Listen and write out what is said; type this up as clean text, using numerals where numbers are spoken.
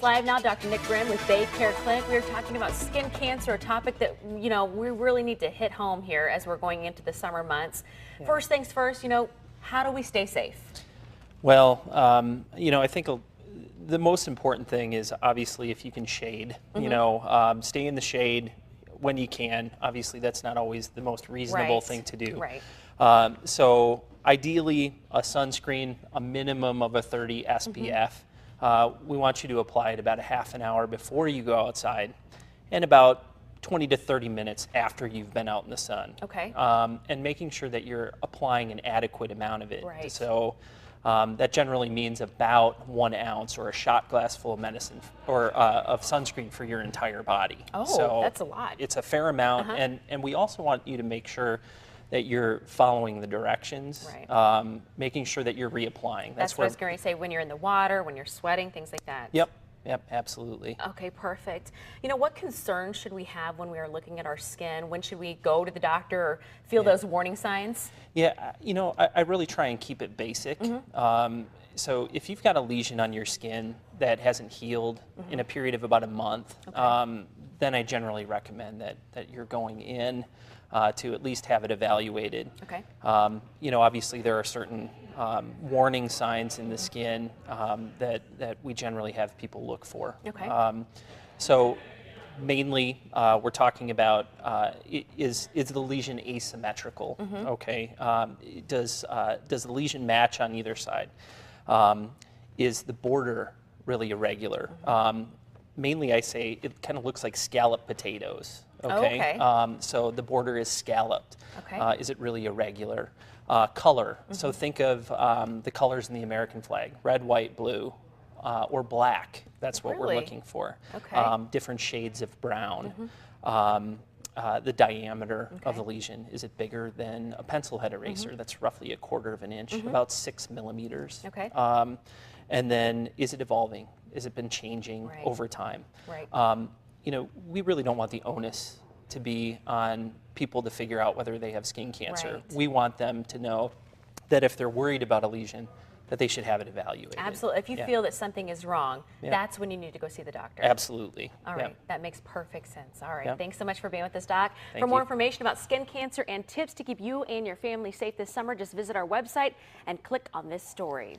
Live now, Dr. Nick Grimm with BayCare Clinic. We are talking about skin cancer, a topic that, we really need to hit home here as we're going into the summer months. Yeah. First things first, how do we stay safe? Well, I think the most important thing is obviously if you can shade, stay in the shade when you can. Obviously, that's not always the most reasonable thing to do. Right. So ideally, a sunscreen, a minimum of a 30 SPF. We want you to apply it about a half an hour before you go outside and about 20 to 30 minutes after you've been out in the sun. Okay. And making sure that you're applying an adequate amount of it. Right. So that generally means about 1 ounce or a shot glass full of medicine or of sunscreen for your entire body. Oh, so that's a lot. It's a fair amount. And we also want you to make sure that you're following the directions, making sure that you're reapplying. That's what I was going to say, when you're in the water, when you're sweating, things like that. Yep, absolutely. Okay, perfect. What concerns should we have when we are looking at our skin? When should we go to the doctor or feel those warning signs? Yeah, I really try and keep it basic. So if you've got a lesion on your skin that hasn't healed in a period of about a month, then I generally recommend that you're going in to at least have it evaluated. Okay. Obviously there are certain warning signs in the skin that we generally have people look for. Okay. So mainly we're talking about is the lesion asymmetrical? Okay. Does the lesion match on either side? Is the border really irregular? Mainly I say it kind of looks like scalloped potatoes. Okay. So the border is scalloped. Okay. Is it really irregular? Color. So think of the colors in the American flag: red, white, blue, or black. That's what we're looking for. Okay. Different shades of brown. The diameter of the lesion, is it bigger than a pencil head eraser? That's roughly 1/4 of an inch, about 6 millimeters. Okay. And then, is it evolving? Has it been changing over time? Right. We really don't want the onus to be on people to figure out whether they have skin cancer. Right. We want them to know that if they're worried about a lesion, that they should have it evaluated. Absolutely. If you feel that something is wrong, that's when you need to go see the doctor. Absolutely. All right. That makes perfect sense. All right. Yep. Thanks so much for being with us, Doc. Thank for more you. information about skin cancer and tips to keep you and your family safe this summer, just visit our website and click on this story.